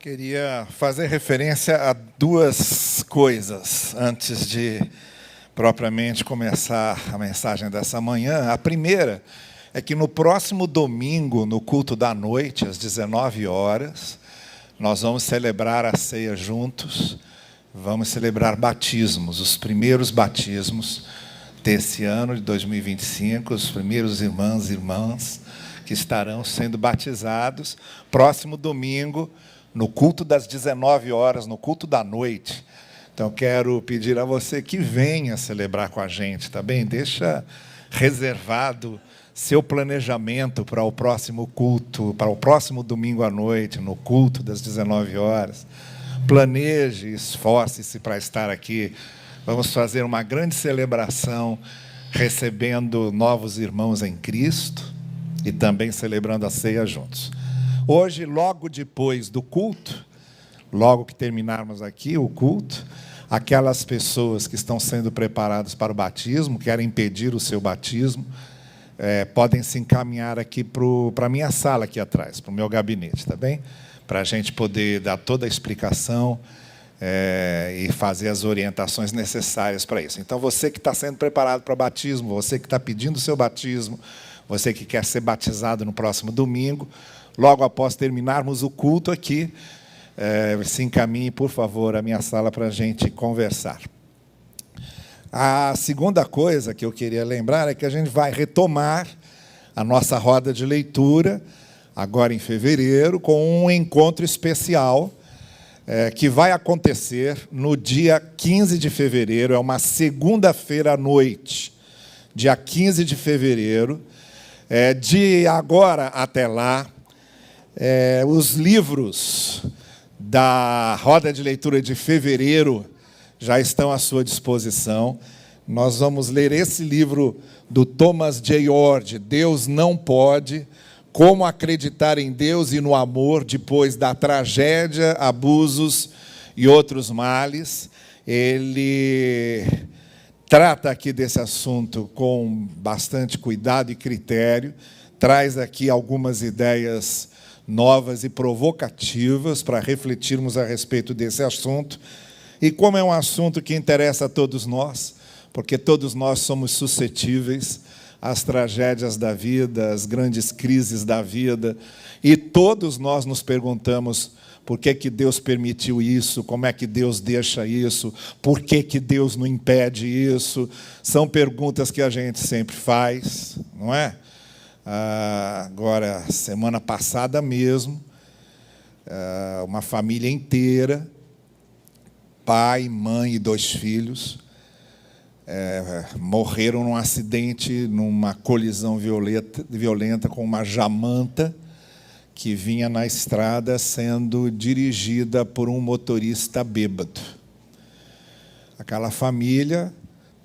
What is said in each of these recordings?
Queria fazer referência a duas coisas antes de propriamente começar a mensagem dessa manhã. A primeira é que no próximo domingo, no culto da noite, às 19 horas, nós vamos celebrar a ceia juntos, vamos celebrar batismos, os primeiros batismos desse ano de 2025, os primeiros irmãos e irmãs que estarão sendo batizados. Próximo domingo, no culto das 19 horas, no culto da noite. Então, quero pedir a você que venha celebrar com a gente, tá bem? Deixa reservado seu planejamento para o próximo culto, para o próximo domingo à noite, no culto das 19 horas. Planeje, esforce-se para estar aqui. Vamos fazer uma grande celebração, recebendo novos irmãos em Cristo e também celebrando a ceia juntos. Hoje, logo depois do culto, logo que terminarmos aqui o culto, aquelas pessoas que estão sendo preparadas para o batismo, querem pedir o seu batismo, podem se encaminhar aqui para a minha sala aqui atrás, para o meu gabinete, tá bem? Para a gente poder dar toda a explicação e fazer as orientações necessárias para isso. Então, você que está sendo preparado para o batismo, você que está pedindo o seu batismo, você que quer ser batizado no próximo domingo, logo após terminarmos o culto aqui, se encaminhe, por favor, à minha sala para a gente conversar. A segunda coisa que eu queria lembrar é que a gente vai retomar a nossa roda de leitura, agora em fevereiro, com um encontro especial que vai acontecer no dia 15 de fevereiro, é uma segunda-feira à noite, dia 15 de fevereiro. De agora até lá, os livros da roda de leitura de fevereiro já estão à sua disposição. Nós vamos ler esse livro do Thomas J. Oord, Deus Não Pode, Como Acreditar em Deus e no Amor Depois da Tragédia, Abusos e Outros Males. Ele trata aqui desse assunto com bastante cuidado e critério, traz aqui algumas ideias novas e provocativas para refletirmos a respeito desse assunto. E como é um assunto que interessa a todos nós, porque todos nós somos suscetíveis às tragédias da vida, às grandes crises da vida, e todos nós nos perguntamos por que Deus permitiu isso, como é que Deus deixa isso, por que Deus não impede isso. São perguntas que a gente sempre faz, não é? Agora, semana passada mesmo, uma família inteira, pai, mãe e 2 filhos, morreram num acidente, numa colisão violenta com uma jamanta que vinha na estrada sendo dirigida por um motorista bêbado. Aquela família,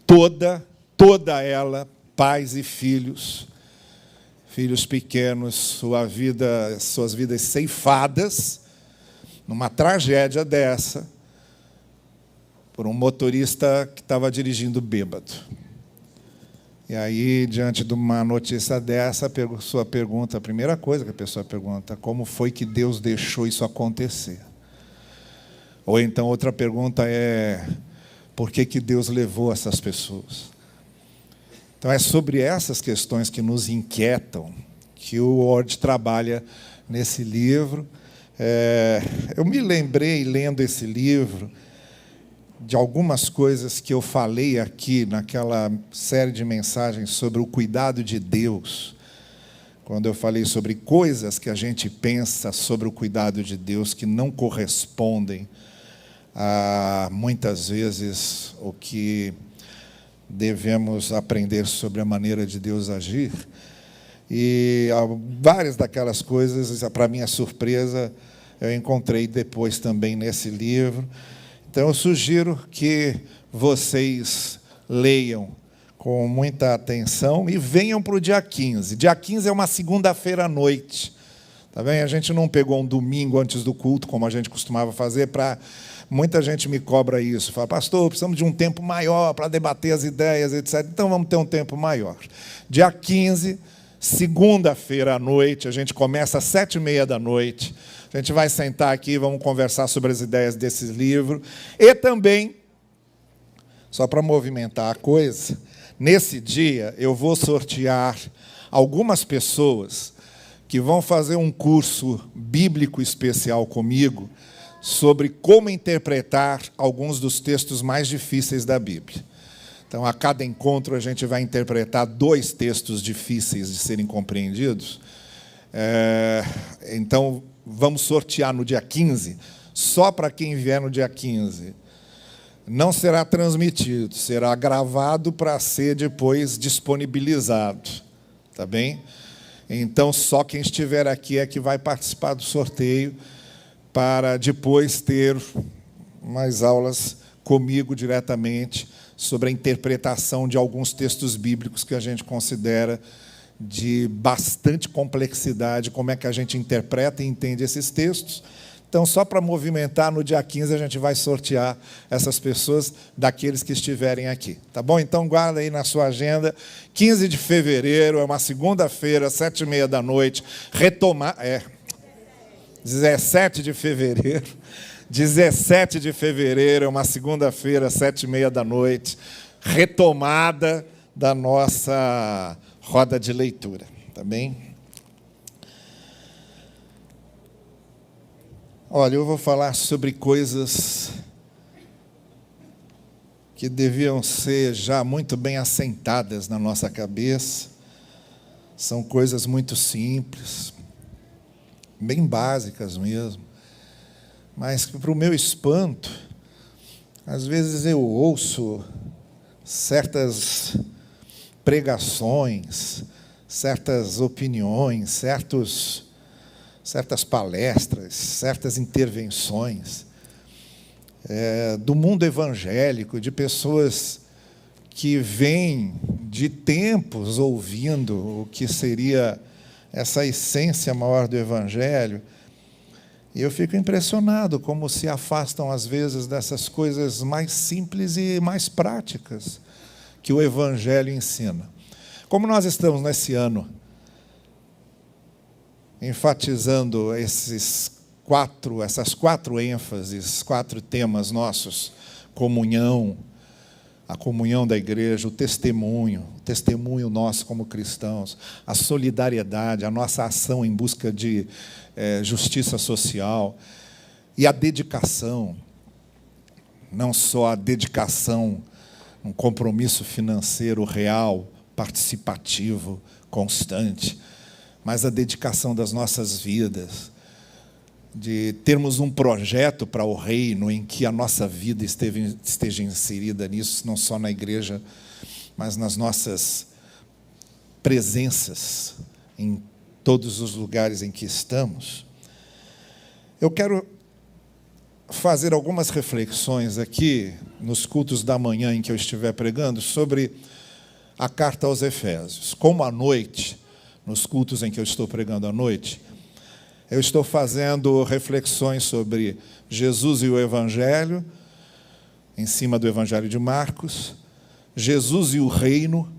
toda ela, pais e filhos pequenos, suas vidas ceifadas, numa tragédia dessa, por um motorista que estava dirigindo bêbado. E aí, diante de uma notícia dessa, a primeira coisa que a pessoa pergunta, como foi que Deus deixou isso acontecer? Ou então, outra pergunta é, por que Deus levou essas pessoas? Então, é sobre essas questões que nos inquietam que o Oord trabalha nesse livro. Eu me lembrei, lendo esse livro, de algumas coisas que eu falei aqui naquela série de mensagens sobre o cuidado de Deus, quando eu falei sobre coisas que a gente pensa sobre o cuidado de Deus que não correspondem a, muitas vezes, o que devemos aprender sobre a maneira de Deus agir. E várias daquelas coisas, para minha surpresa, eu encontrei depois também nesse livro. Então, eu sugiro que vocês leiam com muita atenção e venham para o dia 15. Dia 15 é uma segunda-feira à noite. Tá bem? A gente não pegou um domingo antes do culto, como a gente costumava fazer. Muita gente me cobra isso. Fala, pastor, precisamos de um tempo maior para debater as ideias, etc. Então, vamos ter um tempo maior. Dia 15, segunda-feira à noite, a gente começa às 7h30 da noite. A gente vai sentar aqui e vamos conversar sobre as ideias desse livro. E também, só para movimentar a coisa, nesse dia eu vou sortear algumas pessoas que vão fazer um curso bíblico especial comigo sobre como interpretar alguns dos textos mais difíceis da Bíblia. Então, a cada encontro, a gente vai interpretar 2 textos difíceis de serem compreendidos. Então, vamos sortear no dia 15, só para quem vier no dia 15. Não será transmitido, será gravado para ser depois disponibilizado. Tá bem? Então, só quem estiver aqui é que vai participar do sorteio, para depois ter mais aulas comigo diretamente sobre a interpretação de alguns textos bíblicos que a gente considera de bastante complexidade, como é que a gente interpreta e entende esses textos. Então, só para movimentar, no dia 15 a gente vai sortear essas pessoas daqueles que estiverem aqui. Tá bom? Então, guarda aí na sua agenda, 15 de fevereiro, é uma segunda-feira, 7h30, retomar... 17 de fevereiro. 17 de fevereiro, é uma segunda-feira, 7h30, retomada da nossa roda de leitura. Tá bem? Olha, eu vou falar sobre coisas que deviam ser já muito bem assentadas na nossa cabeça. São coisas muito simples, bem básicas mesmo, mas que, para o meu espanto, às vezes eu ouço certas pregações, certas opiniões, certas palestras, certas intervenções do mundo evangélico, de pessoas que vêm de tempos ouvindo o que seria essa essência maior do Evangelho, e eu fico impressionado como se afastam, às vezes, dessas coisas mais simples e mais práticas que o Evangelho ensina. Como nós estamos nesse ano enfatizando essas 4 ênfases, 4 temas nossos: comunhão, a comunhão da igreja, o testemunho nosso como cristãos, a solidariedade, a nossa ação em busca de justiça social e a dedicação, não só a dedicação, um compromisso financeiro real, participativo, constante, mas a dedicação das nossas vidas, de termos um projeto para o reino em que a nossa vida esteja inserida nisso, não só na igreja, mas nas nossas presenças em todos os lugares em que estamos. Eu quero fazer algumas reflexões aqui, nos cultos da manhã em que eu estiver pregando, sobre a carta aos Efésios. Como à noite, nos cultos em que eu estou pregando à noite, eu estou fazendo reflexões sobre Jesus e o Evangelho, em cima do Evangelho de Marcos, Jesus e o Reino,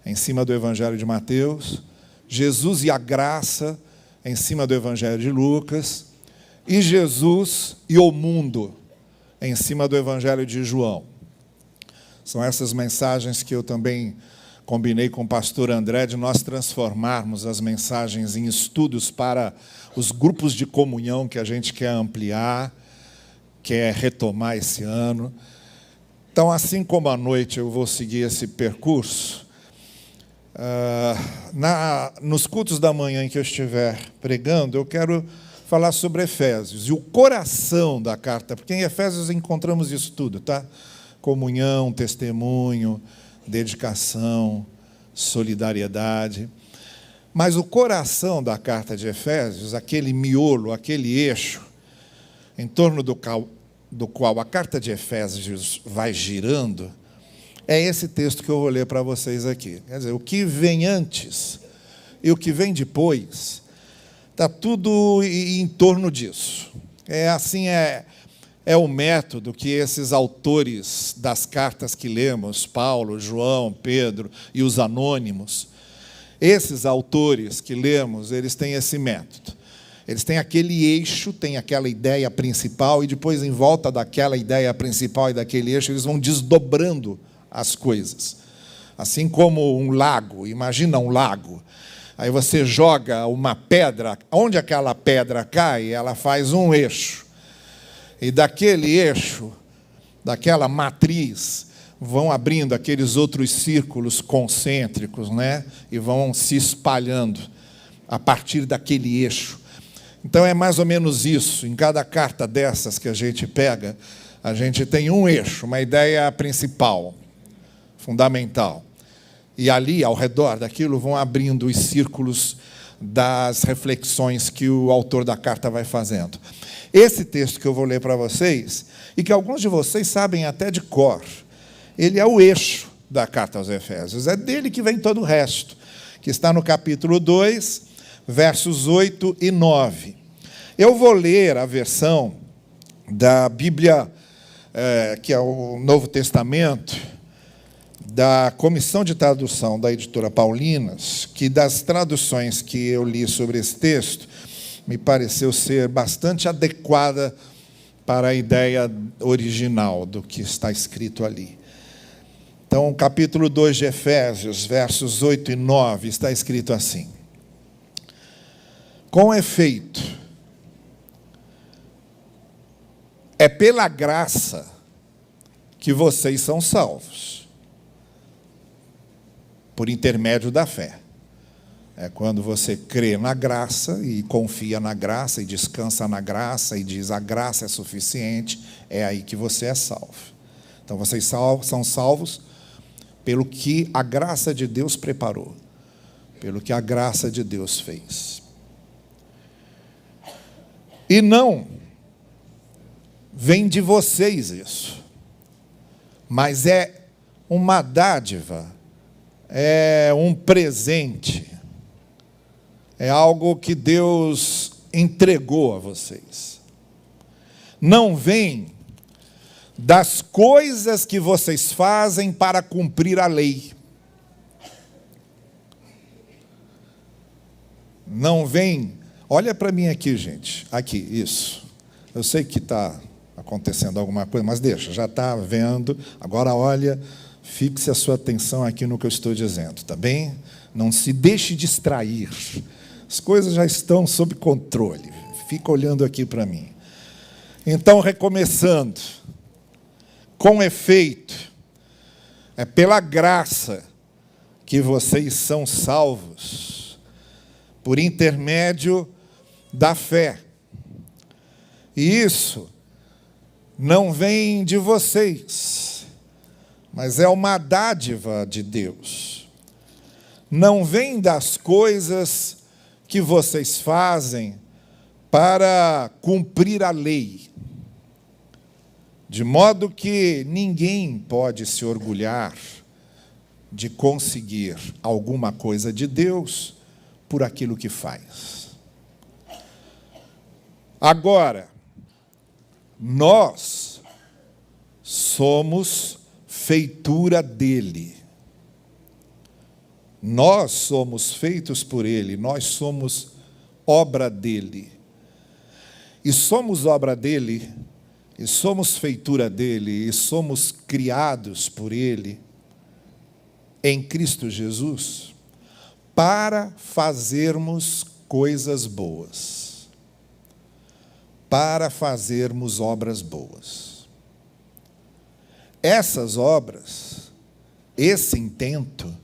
em cima do Evangelho de Mateus, Jesus e a graça, em cima do Evangelho de Lucas, e Jesus e o mundo, em cima do Evangelho de João. São essas mensagens que eu também combinei com o pastor André, de nós transformarmos as mensagens em estudos para os grupos de comunhão que a gente quer ampliar, quer retomar esse ano. Então, assim como à noite eu vou seguir esse percurso, nos cultos da manhã em que eu estiver pregando, eu quero falar sobre Efésios, e o coração da carta, porque em Efésios encontramos isso tudo, tá? Comunhão, testemunho, dedicação, solidariedade. Mas o coração da carta de Efésios, aquele miolo, aquele eixo, em torno do qual a carta de Efésios vai girando, é esse texto que eu vou ler para vocês aqui. Quer dizer, o que vem antes e o que vem depois, está tudo em torno disso. É o método que esses autores das cartas que lemos, Paulo, João, Pedro e os anônimos, esses autores que lemos, eles têm esse método. Eles têm aquele eixo, tem aquela ideia principal, e depois, em volta daquela ideia principal e daquele eixo, eles vão desdobrando as coisas. Assim como um lago, imagina um lago. Aí você joga uma pedra, onde aquela pedra cai, ela faz um eixo. E daquele eixo, daquela matriz, vão abrindo aqueles outros círculos concêntricos, né? E vão se espalhando a partir daquele eixo. Então é mais ou menos isso. Em cada carta dessas que a gente pega, a gente tem um eixo, uma ideia principal, fundamental. E ali, ao redor daquilo, vão abrindo os círculos das reflexões que o autor da carta vai fazendo. Esse texto que eu vou ler para vocês, e que alguns de vocês sabem até de cor, ele é o eixo da carta aos Efésios. É dele que vem todo o resto, que está no capítulo 2, versos 8 e 9. Eu vou ler a versão da Bíblia, que é o Novo Testamento, da Comissão de Tradução da Editora Paulinas, que das traduções que eu li sobre esse texto, me pareceu ser bastante adequada para a ideia original do que está escrito ali. Então, capítulo 2 de Efésios, versos 8 e 9, está escrito assim: com efeito, é pela graça que vocês são salvos, por intermédio da fé. É quando você crê na graça e confia na graça e descansa na graça e diz a graça é suficiente, é aí que você é salvo. Então vocês são salvos pelo que a graça de Deus preparou, pelo que a graça de Deus fez. E não vem de vocês isso, mas é uma dádiva, é um presente, é algo que Deus entregou a vocês. Não vem das coisas que vocês fazem para cumprir a lei. Não vem. Olha para mim aqui, gente. Aqui, isso. Eu sei que está acontecendo alguma coisa, mas deixa, já está vendo. Agora olha, fixe a sua atenção aqui no que eu estou dizendo, tá bem? Não se deixe distrair. As coisas já estão sob controle. Fica olhando aqui para mim. Então, recomeçando. Com efeito, é pela graça que vocês são salvos, por intermédio da fé. E isso não vem de vocês, mas é uma dádiva de Deus. Não vem das coisas que vocês fazem para cumprir a lei, de modo que ninguém pode se orgulhar de conseguir alguma coisa de Deus por aquilo que faz. Agora, nós somos feitura dele. Nós somos feitos por ele, nós somos obra dele. E somos obra dele, e somos feitura dele, e somos criados por ele, em Cristo Jesus, para fazermos coisas boas, para fazermos obras boas. Essas obras, esse intento,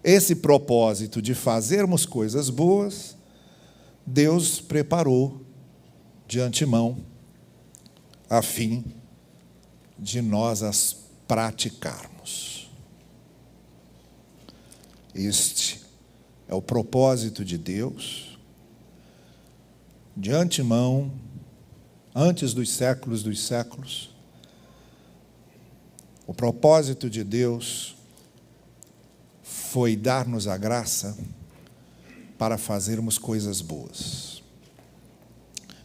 esse propósito de fazermos coisas boas, Deus preparou de antemão, a fim de nós as praticarmos. Este é o propósito de Deus, de antemão, antes dos séculos. O propósito de Deus foi dar-nos a graça para fazermos coisas boas.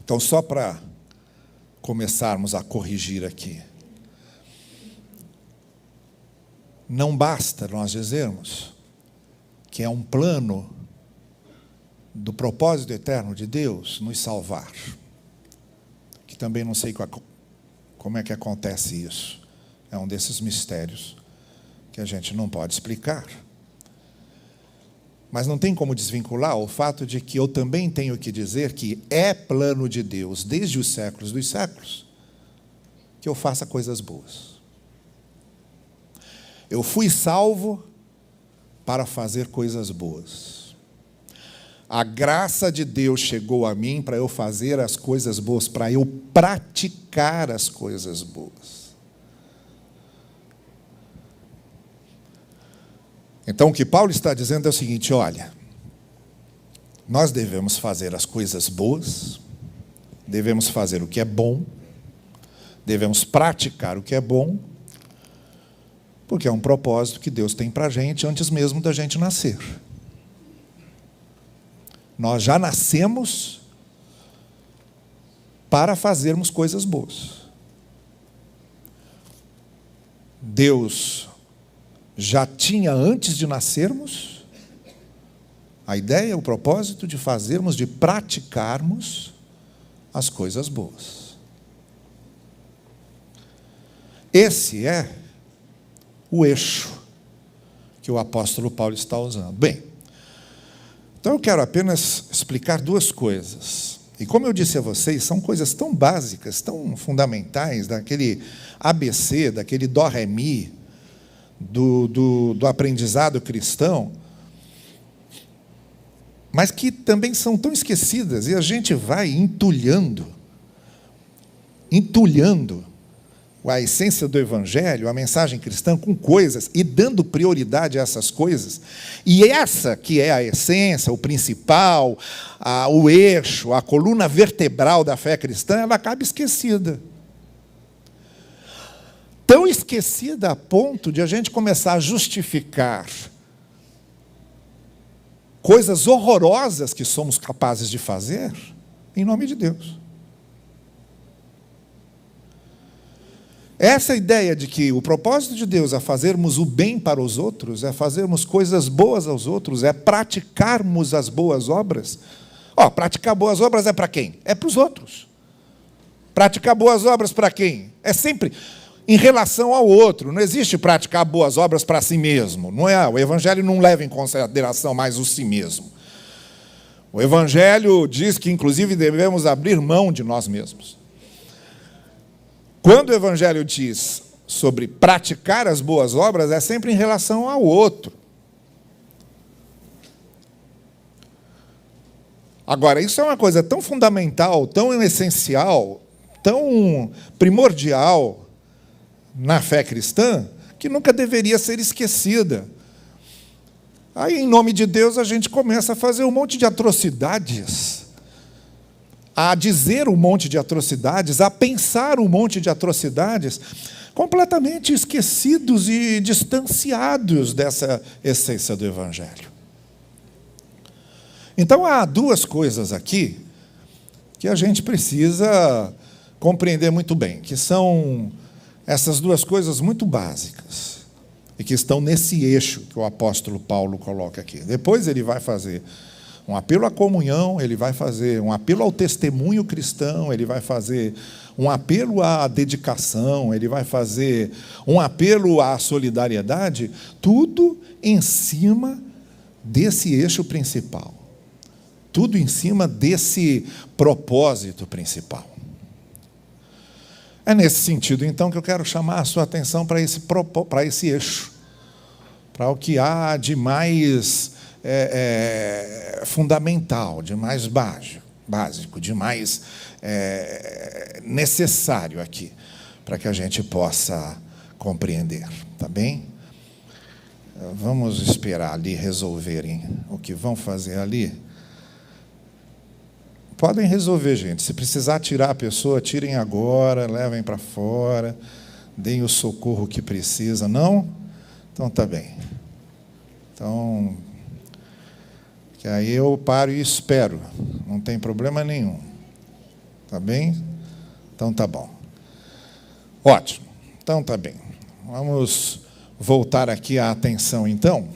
Então, só para começarmos a corrigir aqui, não basta nós dizermos que é um plano do propósito eterno de Deus nos salvar, que também não sei como é que acontece isso. É um desses mistérios que a gente não pode explicar. Mas não tem como desvincular o fato de que eu também tenho que dizer que é plano de Deus, desde os séculos dos séculos, que eu faça coisas boas. Eu fui salvo para fazer coisas boas. A graça de Deus chegou a mim para eu fazer as coisas boas, para eu praticar as coisas boas. Então, o que Paulo está dizendo é o seguinte: olha, nós devemos fazer as coisas boas, devemos fazer o que é bom, devemos praticar o que é bom, porque é um propósito que Deus tem para a gente antes mesmo da gente nascer. Nós já nascemos para fazermos coisas boas. Deus já tinha, antes de nascermos, a ideia, o propósito de fazermos, de praticarmos as coisas boas. Esse é o eixo que o apóstolo Paulo está usando. Bem, então eu quero apenas explicar duas coisas. E como eu disse a vocês, são coisas tão básicas, tão fundamentais, daquele ABC, daquele dó, ré, mi, do aprendizado cristão, mas que também são tão esquecidas, e a gente vai entulhando a essência do Evangelho, a mensagem cristã, com coisas, e dando prioridade a essas coisas, e essa que é a essência, o principal, o eixo, a coluna vertebral da fé cristã, ela acaba esquecida. Tão esquecida a ponto de a gente começar a justificar coisas horrorosas que somos capazes de fazer em nome de Deus. Essa ideia de que o propósito de Deus é fazermos o bem para os outros, é fazermos coisas boas aos outros, é praticarmos as boas obras. Praticar boas obras é para quem? É para os outros. Praticar boas obras para quem? É sempre em relação ao outro. Não existe praticar boas obras para si mesmo. Não é? O Evangelho não leva em consideração mais o si mesmo. O Evangelho diz que, inclusive, devemos abrir mão de nós mesmos. Quando o Evangelho diz sobre praticar as boas obras, é sempre em relação ao outro. Agora, isso é uma coisa tão fundamental, tão essencial, tão primordial na fé cristã, que nunca deveria ser esquecida. Aí, em nome de Deus, a gente começa a fazer um monte de atrocidades, a dizer um monte de atrocidades, a pensar um monte de atrocidades, completamente esquecidos e distanciados dessa essência do Evangelho. Então, há duas coisas aqui que a gente precisa compreender muito bem, que são essas duas coisas muito básicas e que estão nesse eixo que o apóstolo Paulo coloca aqui. Depois ele vai fazer um apelo à comunhão, ele vai fazer um apelo ao testemunho cristão, ele vai fazer um apelo à dedicação, ele vai fazer um apelo à solidariedade, tudo em cima desse eixo principal. Tudo em cima desse propósito principal. É nesse sentido, então, que eu quero chamar a sua atenção para esse eixo, para o que há de mais fundamental, de mais básico, de mais necessário aqui, para que a gente possa compreender, tá bem? Vamos esperar ali resolverem o que vão fazer ali. Podem resolver, gente. Se precisar tirar a pessoa, tirem agora, levem para fora, deem o socorro que precisa. Não? Então tá bem. Então, que aí eu paro e espero. Não tem problema nenhum. Tá bem? Então tá bom. Ótimo. Então tá bem. Vamos voltar aqui a atenção, então.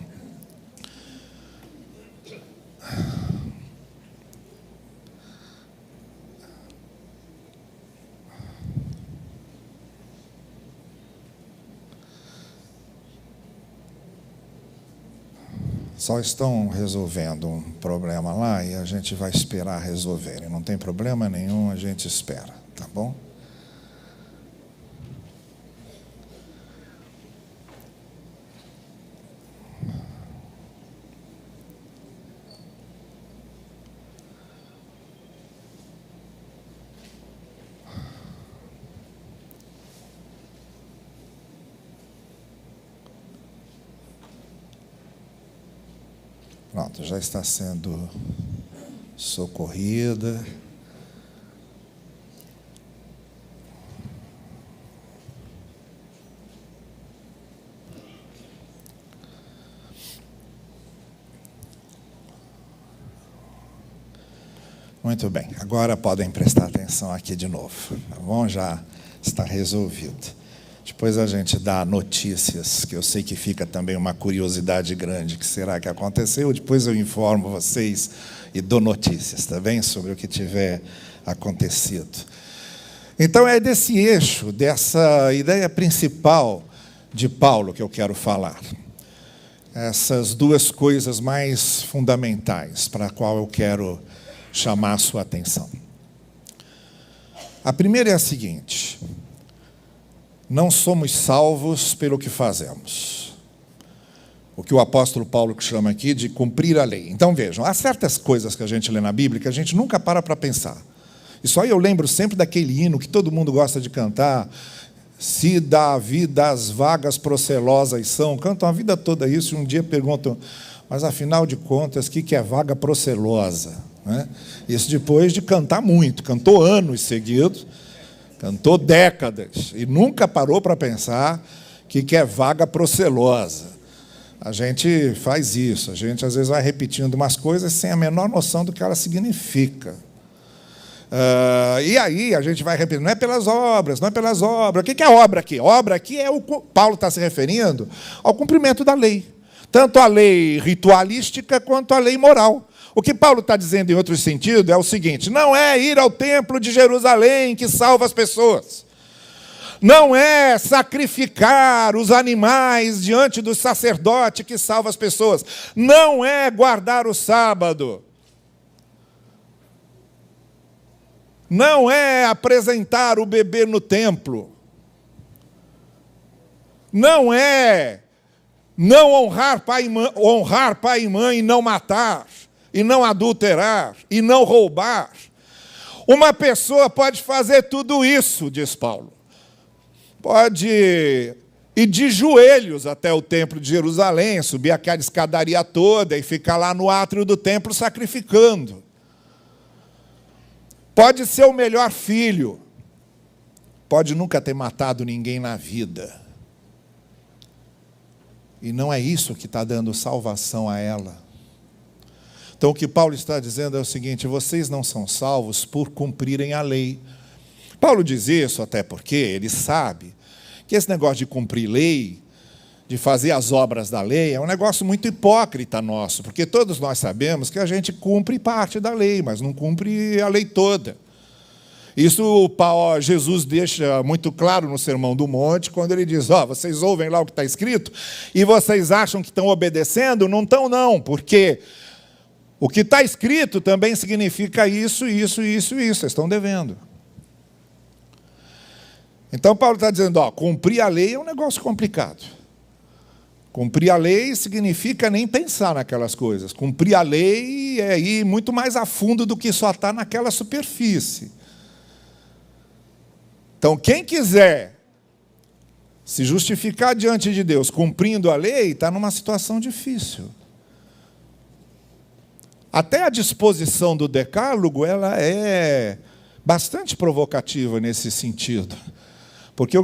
Só estão resolvendo um problema lá e a gente vai esperar resolverem. Não tem problema nenhum, a gente espera, tá bom? Pronto, já está sendo socorrida. Muito bem, agora podem prestar atenção aqui de novo, tá bom? Já está resolvido. Depois a gente dá notícias, que eu sei que fica também uma curiosidade grande, que será que aconteceu? Depois eu informo vocês e dou notícias, tá bem? Sobre o que tiver acontecido. Então é desse eixo, dessa ideia principal de Paulo que eu quero falar. Essas duas coisas mais fundamentais para a qual eu quero chamar a sua atenção. A primeira é a seguinte: não somos salvos pelo que fazemos. O que o apóstolo Paulo chama aqui de cumprir a lei. Então vejam, há certas coisas que a gente lê na Bíblia que a gente nunca para pensar. Isso aí eu lembro sempre daquele hino que todo mundo gosta de cantar. Se da vida as vagas procelosas são. Cantam a vida toda isso e um dia perguntam, mas afinal de contas, o que é vaga procelosa? Né? Isso depois de cantar muito, cantou anos seguidos, cantou décadas e nunca parou para pensar o que é vaga procelosa. A gente faz isso, a gente às vezes vai repetindo umas coisas sem a menor noção do que ela significa. E aí a gente vai repetindo, não é pelas obras, não é pelas obras. O que é obra aqui? Obra aqui é o Paulo está se referindo ao cumprimento da lei. Tanto a lei ritualística quanto a lei moral. O que Paulo está dizendo em outro sentido é o seguinte: não é ir ao templo de Jerusalém que salva as pessoas. Não é sacrificar os animais diante do sacerdote que salva as pessoas. Não é guardar o sábado. Não é apresentar o bebê no templo. Não é não honrar pai e mãe e não matar, e não adulterar, e não roubar. Uma pessoa pode fazer tudo isso, diz Paulo. Pode ir de joelhos até o templo de Jerusalém, subir aquela escadaria toda e ficar lá no átrio do templo sacrificando. Pode ser o melhor filho. Pode nunca ter matado ninguém na vida. E não é isso que está dando salvação a ela. Então o que Paulo está dizendo é o seguinte: vocês não são salvos por cumprirem a lei. Paulo diz isso até porque ele sabe que esse negócio de cumprir lei, de fazer as obras da lei, é um negócio muito hipócrita nosso, porque todos nós sabemos que a gente cumpre parte da lei, mas não cumpre a lei toda. Isso Jesus deixa muito claro no Sermão do Monte, quando ele diz, vocês ouvem lá o que está escrito, e vocês acham que estão obedecendo? Não estão não, porque o que está escrito também significa isso, isso, isso, isso, vocês estão devendo. Então Paulo está dizendo, cumprir a lei é um negócio complicado. Cumprir a lei significa nem pensar naquelas coisas. Cumprir a lei é ir muito mais a fundo do que só estar naquela superfície. Então, quem quiser se justificar diante de Deus cumprindo a lei, está numa situação difícil. Até a disposição do decálogo, ela é bastante provocativa nesse sentido. Porque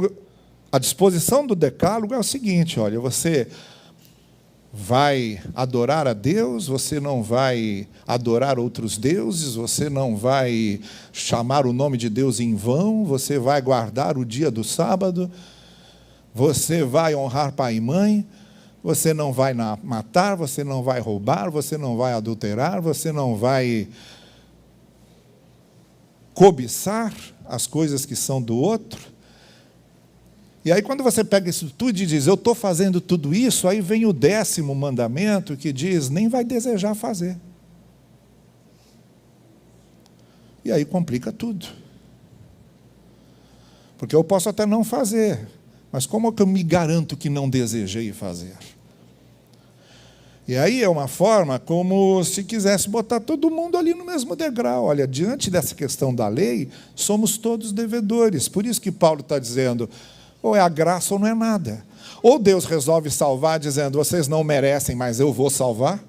a disposição do decálogo é o seguinte, olha, você vai adorar a Deus, você não vai adorar outros deuses, você não vai chamar o nome de Deus em vão, você vai guardar o dia do sábado, você vai honrar pai e mãe, você não vai matar, você não vai roubar, você não vai adulterar, você não vai cobiçar as coisas que são do outro. E aí, quando você pega isso tudo e diz, eu estou fazendo tudo isso, aí vem o 10º mandamento que diz, nem vai desejar fazer. E aí complica tudo. Porque eu posso até não fazer, mas como é que eu me garanto que não desejei fazer? E aí é uma forma como se quisesse botar todo mundo ali no mesmo degrau. Olha, diante dessa questão da lei, somos todos devedores. Por isso que Paulo está dizendo, ou é a graça ou não é nada. Ou Deus resolve salvar dizendo, vocês não merecem, mas eu vou salvar.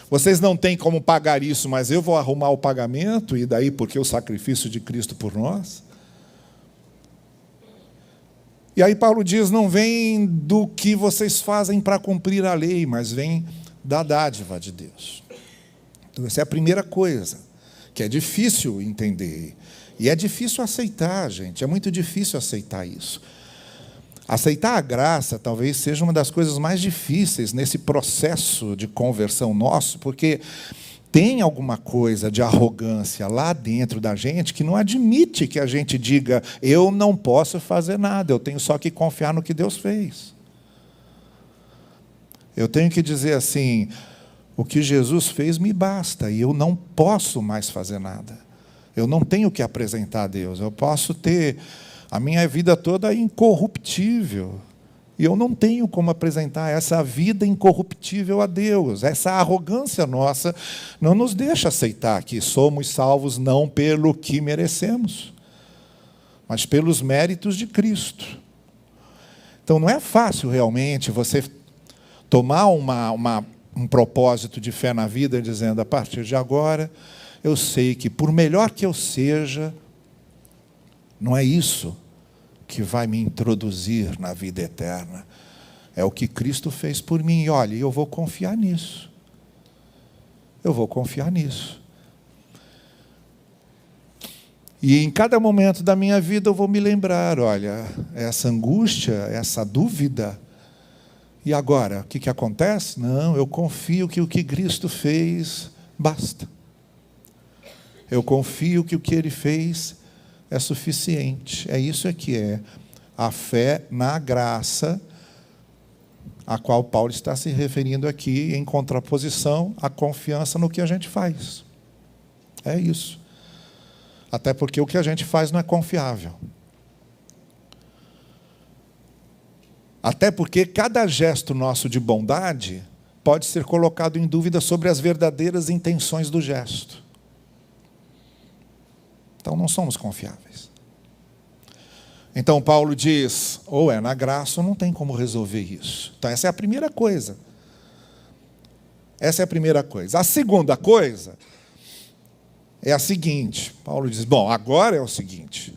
Vocês não têm como pagar isso, mas eu vou arrumar o pagamento, e daí porque o sacrifício de Cristo por nós. E aí Paulo diz, não vem do que vocês fazem para cumprir a lei, mas vem da dádiva de Deus. Então essa é a primeira coisa, que é difícil entender. E é difícil aceitar, gente, é muito difícil aceitar isso. Aceitar a graça talvez seja uma das coisas mais difíceis nesse processo de conversão nosso, porque tem alguma coisa de arrogância lá dentro da gente que não admite que a gente diga, eu não posso fazer nada, eu tenho só que confiar no que Deus fez. Eu tenho que dizer assim, o que Jesus fez me basta, e eu não posso mais fazer nada. Eu não tenho que apresentar a Deus, eu posso ter a minha vida toda incorruptível. E eu não tenho como apresentar essa vida incorruptível a Deus. Essa arrogância nossa não nos deixa aceitar que somos salvos não pelo que merecemos, mas pelos méritos de Cristo. Então não é fácil realmente você tomar um propósito de fé na vida dizendo, a partir de agora, eu sei que por melhor que eu seja, não é isso que vai me introduzir na vida eterna. É o que Cristo fez por mim. E olha, eu vou confiar nisso. Eu vou confiar nisso. E em cada momento da minha vida eu vou me lembrar, olha, essa angústia, essa dúvida. E agora, o que acontece? Não, eu confio que o que Cristo fez basta. Eu confio que o que Ele fez é suficiente. É isso que é a fé na graça, a qual Paulo está se referindo aqui, em contraposição à confiança no que a gente faz. É isso. Até porque o que a gente faz não é confiável. Até porque cada gesto nosso de bondade pode ser colocado em dúvida sobre as verdadeiras intenções do gesto. Então não somos confiáveis. Então Paulo diz, ou é na graça ou não tem como resolver isso. Então essa é a primeira coisa. Essa é a primeira coisa. A segunda coisa é a seguinte. Paulo diz, bom, agora é o seguinte.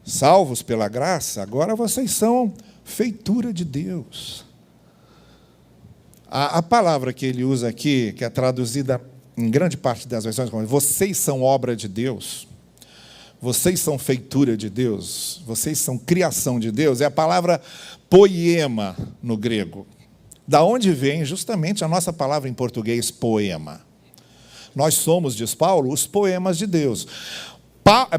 Salvos pela graça, agora vocês são feitura de Deus. A palavra que ele usa aqui, que é traduzida em grande parte das versões, como vocês são obra de Deus, vocês são feitura de Deus, vocês são criação de Deus, é a palavra poema no grego, da onde vem justamente a nossa palavra em português, poema. Nós somos, diz Paulo, os poemas de Deus.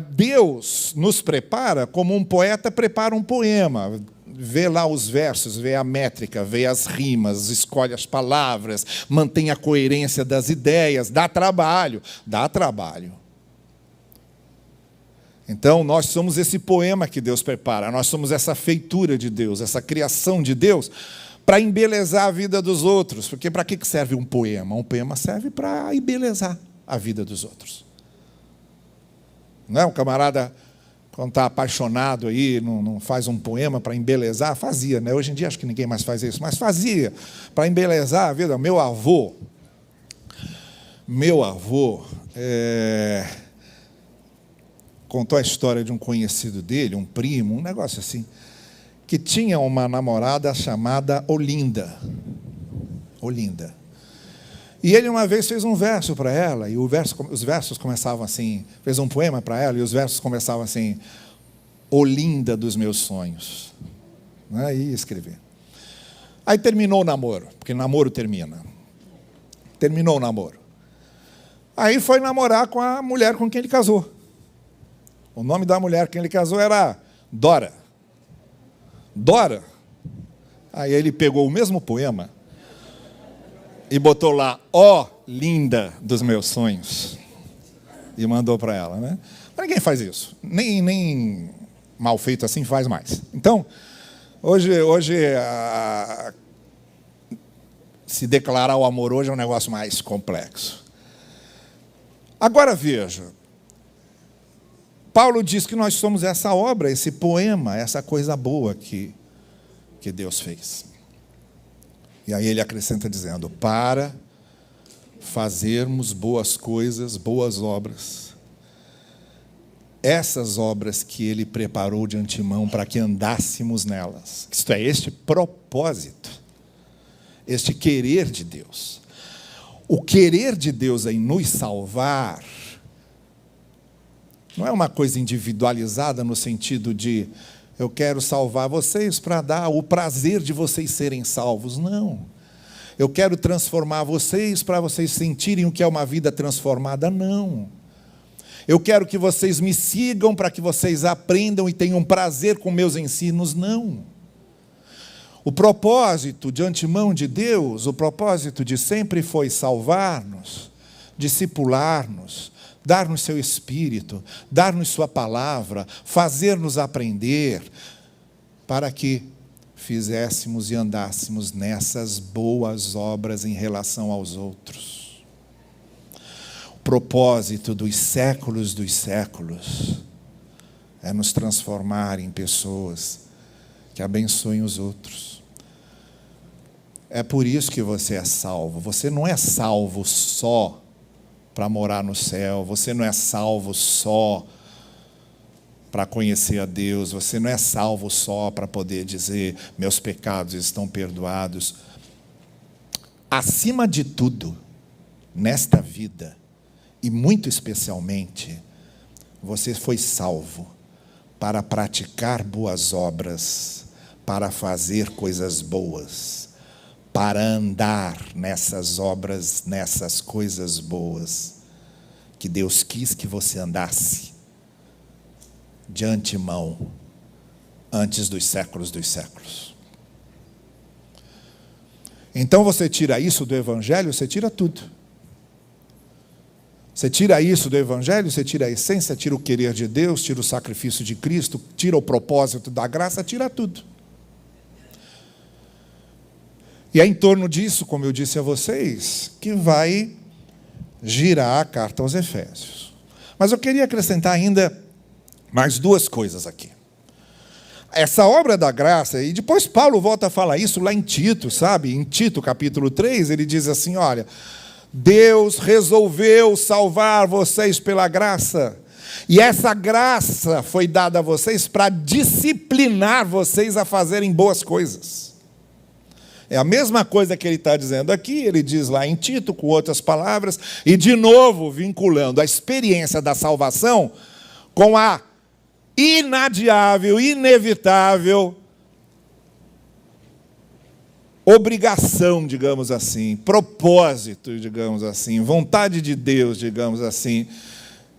Deus nos prepara como um poeta prepara um poema. Vê lá os versos, vê a métrica, vê as rimas, escolhe as palavras, mantém a coerência das ideias, dá trabalho. Então, nós somos esse poema que Deus prepara, nós somos essa feitura de Deus, essa criação de Deus, para embelezar a vida dos outros. Porque para que serve um poema? Um poema serve para embelezar a vida dos outros. Não é um camarada... quando está apaixonado aí, não faz um poema para embelezar, fazia, né? Hoje em dia acho que ninguém mais faz isso, mas fazia, para embelezar a vida. Meu avô contou a história de um conhecido dele, um primo, um negócio assim, que tinha uma namorada chamada Olinda. E ele uma vez fez um verso para ela, e os versos começavam assim, fez um poema para ela, e os versos começavam assim, Olinda dos meus sonhos. E escrever. Aí terminou o namoro, porque namoro termina. Terminou o namoro. Aí foi namorar com a mulher com quem ele casou. O nome da mulher com quem ele casou era Dora. Dora. Aí ele pegou o mesmo poema e botou lá, ó, linda dos meus sonhos. E mandou para ela, né? Mas ninguém faz isso. Nem mal feito assim faz mais. Então, hoje se declarar o amor hoje é um negócio mais complexo. Agora veja, Paulo diz que nós somos essa obra, esse poema, essa coisa boa que Deus fez. E aí ele acrescenta dizendo, para fazermos boas coisas, boas obras. Essas obras que ele preparou de antemão para que andássemos nelas. Isto é, este propósito, este querer de Deus. O querer de Deus em nos salvar não é uma coisa individualizada no sentido de eu quero salvar vocês para dar o prazer de vocês serem salvos. Não. Eu quero transformar vocês para vocês sentirem o que é uma vida transformada. Não. Eu quero que vocês me sigam para que vocês aprendam e tenham prazer com meus ensinos. Não. O propósito de antemão de Deus, o propósito de sempre foi salvar-nos, discipular-nos, dar-nos seu Espírito, dar-nos sua palavra, fazer-nos aprender, para que fizéssemos e andássemos nessas boas obras em relação aos outros. O propósito dos séculos é nos transformar em pessoas que abençoem os outros. É por isso que você é salvo. Você não é salvo só para morar no céu. Você não é salvo só para conhecer a Deus. Você não é salvo só para poder dizer, meus pecados estão perdoados. Acima de tudo, nesta vida, e muito especialmente, você foi salvo para praticar boas obras, para fazer coisas boas, para andar nessas obras, nessas coisas boas, que Deus quis que você andasse de antemão, antes dos séculos. Então você tira isso do Evangelho, você tira tudo. Você tira isso do Evangelho, você tira a essência, tira o querer de Deus, tira o sacrifício de Cristo, tira o propósito da graça, tira tudo. E é em torno disso, como eu disse a vocês, que vai girar a carta aos Efésios. Mas eu queria acrescentar ainda mais duas coisas aqui. Essa obra da graça, e depois Paulo volta a falar isso lá em Tito, sabe? Em Tito, capítulo 3, ele diz assim, olha, Deus resolveu salvar vocês pela graça, e essa graça foi dada a vocês para disciplinar vocês a fazerem boas coisas. É a mesma coisa que ele está dizendo aqui, ele diz lá em Tito, com outras palavras, e de novo vinculando a experiência da salvação com a inadiável, inevitável obrigação, digamos assim, propósito, digamos assim, vontade de Deus, digamos assim,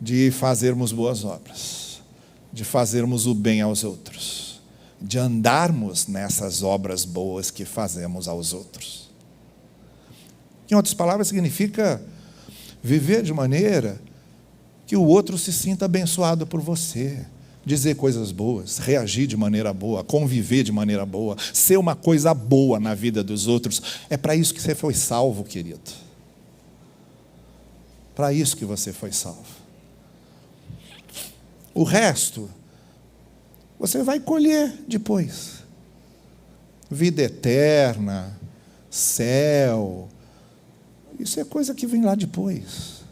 de fazermos boas obras, de fazermos o bem aos outros, de andarmos nessas obras boas que fazemos aos outros. Em outras palavras, significa viver de maneira que o outro se sinta abençoado por você, dizer coisas boas, reagir de maneira boa, conviver de maneira boa, ser uma coisa boa na vida dos outros. É para isso que você foi salvo, querido. Para isso que você foi salvo. O resto você vai colher depois. Vida eterna, céu, isso é coisa que vem lá depois.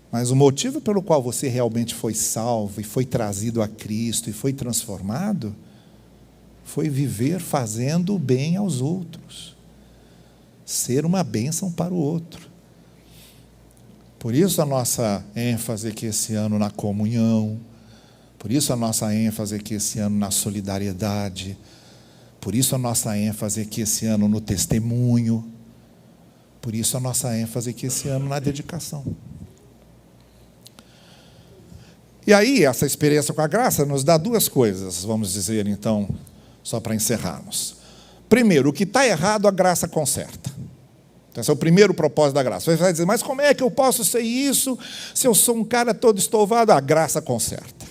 Mas o motivo pelo qual você realmente foi salvo, e foi trazido a Cristo, e foi transformado, foi viver fazendo o bem aos outros. Ser uma bênção para o outro. Por isso a nossa ênfase aqui esse ano na comunhão, por isso a nossa ênfase aqui esse ano na solidariedade, por isso a nossa ênfase aqui esse ano no testemunho, por isso a nossa ênfase aqui esse ano na dedicação. E aí, essa experiência com a graça nos dá duas coisas, vamos dizer então, só para encerrarmos. Primeiro, o que está errado, a graça conserta. Então, esse é o primeiro propósito da graça. Você vai dizer, mas como é que eu posso ser isso se eu sou um cara todo estouvado? A graça conserta.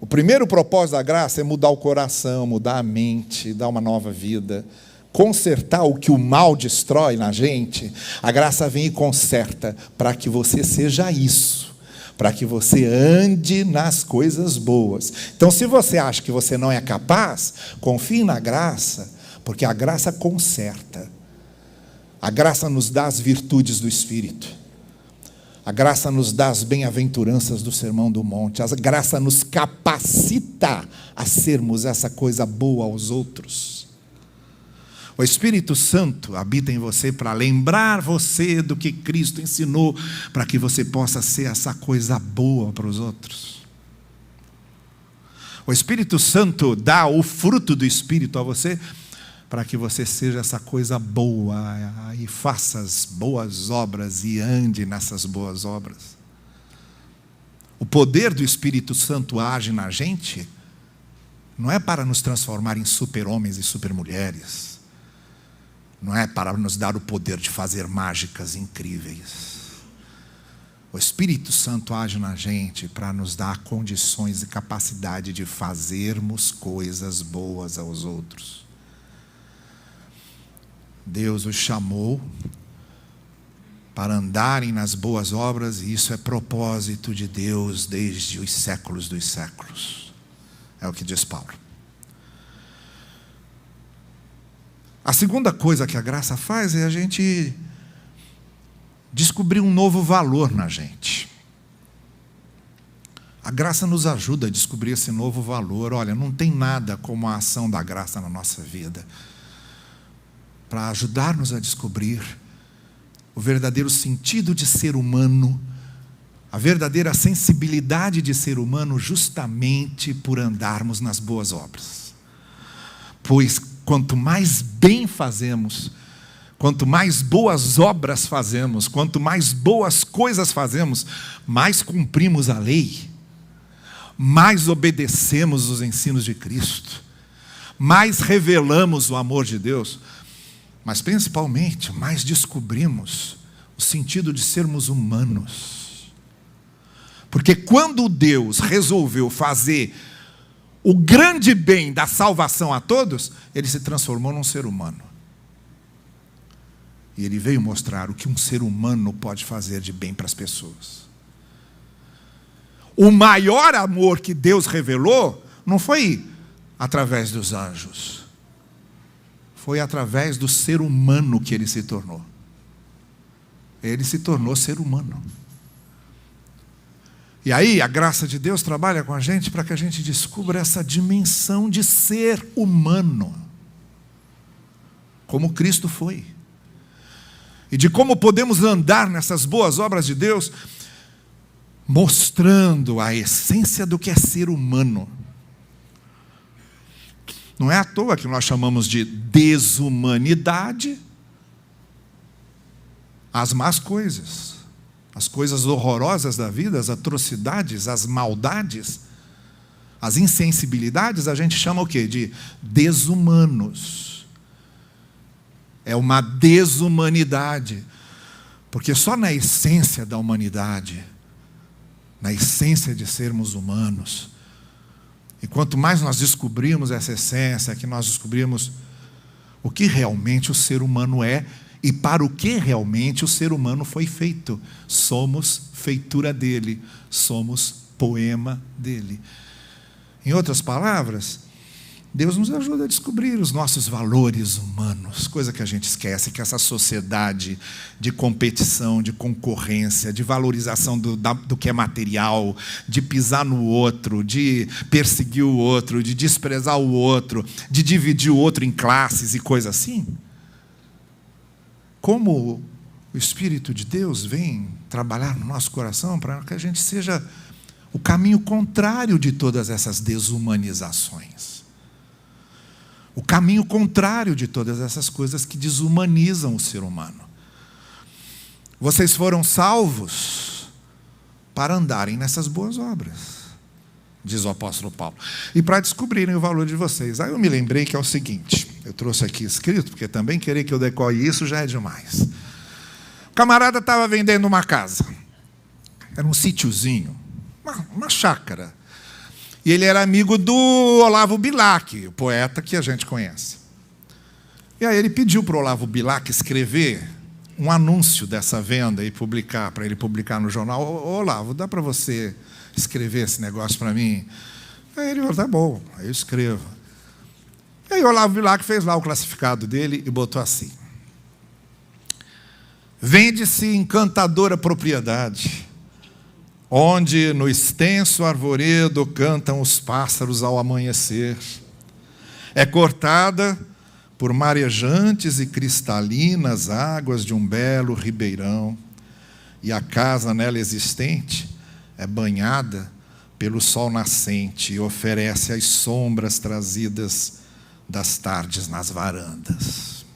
O primeiro propósito da graça é mudar o coração, mudar a mente, dar uma nova vida, consertar o que o mal destrói na gente. A graça vem e conserta para que você seja isso, para que você ande nas coisas boas. Então, se você acha que você não é capaz, confie na graça, porque a graça conserta. A graça nos dá as virtudes do Espírito. A graça nos dá as bem-aventuranças do Sermão do Monte. A graça nos capacita a sermos essa coisa boa aos outros. O Espírito Santo habita em você para lembrar você do que Cristo ensinou, para que você possa ser essa coisa boa para os outros. O Espírito Santo dá o fruto do Espírito a você, para que você seja essa coisa boa e faça as boas obras e ande nessas boas obras. O poder do Espírito Santo age na gente, não é para nos transformar em super-homens e super-mulheres, não é para nos dar o poder de fazer mágicas incríveis. O Espírito Santo age na gente para nos dar condições e capacidade de fazermos coisas boas aos outros. Deus os chamou para andarem nas boas obras, e isso é propósito de Deus desde os séculos dos séculos. É o que diz Paulo. A segunda coisa que a graça faz é a gente descobrir um novo valor na gente. A graça nos ajuda a descobrir esse novo valor. Olha, não tem nada como a ação da graça na nossa vida para ajudar-nos a descobrir o verdadeiro sentido de ser humano, a verdadeira sensibilidade de ser humano, justamente por andarmos nas boas obras. Pois quanto mais bem fazemos, quanto mais boas obras fazemos, quanto mais boas coisas fazemos, mais cumprimos a lei, mais obedecemos os ensinos de Cristo, mais revelamos o amor de Deus, mas principalmente mais descobrimos o sentido de sermos humanos. Porque quando Deus resolveu fazer o grande bem da salvação a todos, Ele se transformou num ser humano. E Ele veio mostrar o que um ser humano pode fazer de bem para as pessoas. O maior amor que Deus revelou não foi através dos anjos. Foi através do ser humano que Ele se tornou. Ele se tornou ser humano. E aí a graça de Deus trabalha com a gente para que a gente descubra essa dimensão de ser humano, como Cristo foi. E de como podemos andar nessas boas obras de Deus, mostrando a essência do que é ser humano. Não é à toa que nós chamamos de desumanidade as más coisas, as coisas horrorosas da vida, as atrocidades, as maldades, as insensibilidades, a gente chama o quê? De desumanos. É uma desumanidade, porque só na essência da humanidade, na essência de sermos humanos, e quanto mais nós descobrimos essa essência, que nós descobrimos o que realmente o ser humano é e para o que realmente o ser humano foi feito. Somos feitura dele, somos poema dele. Em outras palavras, Deus nos ajuda a descobrir os nossos valores humanos, coisa que a gente esquece, que essa sociedade de competição, de concorrência, de valorização do que é material, de pisar no outro, de perseguir o outro, de desprezar o outro, de dividir o outro em classes e coisa assim. Como o Espírito de Deus vem trabalhar no nosso coração para que a gente seja o caminho contrário de todas essas desumanizações. O caminho contrário de todas essas coisas que desumanizam o ser humano. Vocês foram salvos para andarem nessas boas obras, diz o apóstolo Paulo, e para descobrirem o valor de vocês. Aí eu me lembrei que é o seguinte, eu trouxe aqui escrito, porque também querer que eu decore isso já é demais. O camarada estava vendendo uma casa, era um sítiozinho, uma chácara, e ele era amigo do Olavo Bilac, o poeta que a gente conhece. E aí ele pediu para o Olavo Bilac escrever um anúncio dessa venda e publicar, para ele publicar no jornal. Olavo, dá para você escrever esse negócio para mim? Aí ele falou, tá bom, aí eu escrevo. E aí o Olavo Bilac fez lá o classificado dele e botou assim: vende-se encantadora propriedade, onde no extenso arvoredo cantam os pássaros ao amanhecer. É cortada por marejantes e cristalinas águas de um belo ribeirão, e a casa nela existente é banhada pelo sol nascente e oferece as sombras trazidas das tardes nas varandas.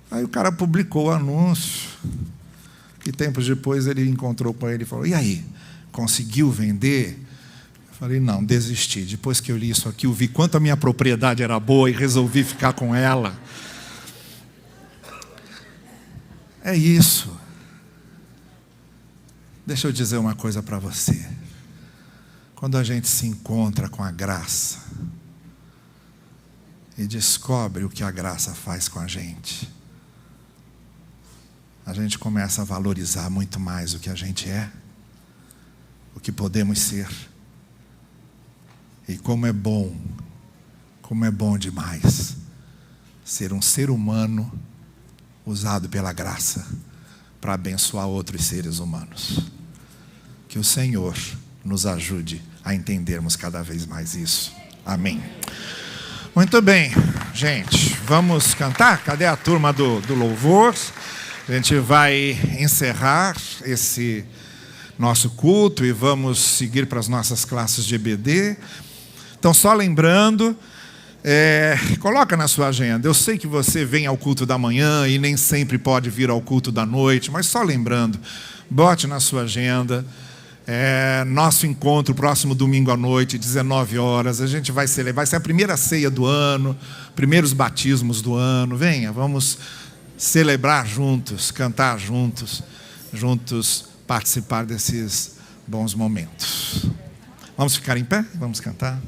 Aí o cara publicou o anúncio, e tempos depois ele encontrou com ele e falou, e aí, conseguiu vender? Eu falei, não, desisti. Depois que eu li isso aqui, eu vi quanto a minha propriedade era boa e resolvi ficar com ela. É isso. Deixa eu dizer uma coisa para você. Quando a gente se encontra com a graça e descobre o que a graça faz com a gente começa a valorizar muito mais o que a gente é, o que podemos ser. E como é bom demais ser um ser humano usado pela graça para abençoar outros seres humanos. Que o Senhor nos ajude a entendermos cada vez mais isso. Amém. Muito bem, gente, vamos cantar? Cadê a turma do louvor? A gente vai encerrar esse nosso culto e vamos seguir para as nossas classes de EBD. Então, só lembrando, coloca na sua agenda. Eu sei que você vem ao culto da manhã e nem sempre pode vir ao culto da noite, mas só lembrando, bote na sua agenda, nosso encontro próximo domingo à noite, 19 horas, a gente vai celebrar, vai ser a primeira ceia do ano, primeiros batismos do ano. Venha, vamos celebrar juntos, cantar juntos participar desses bons momentos. Vamos ficar em pé? Vamos cantar?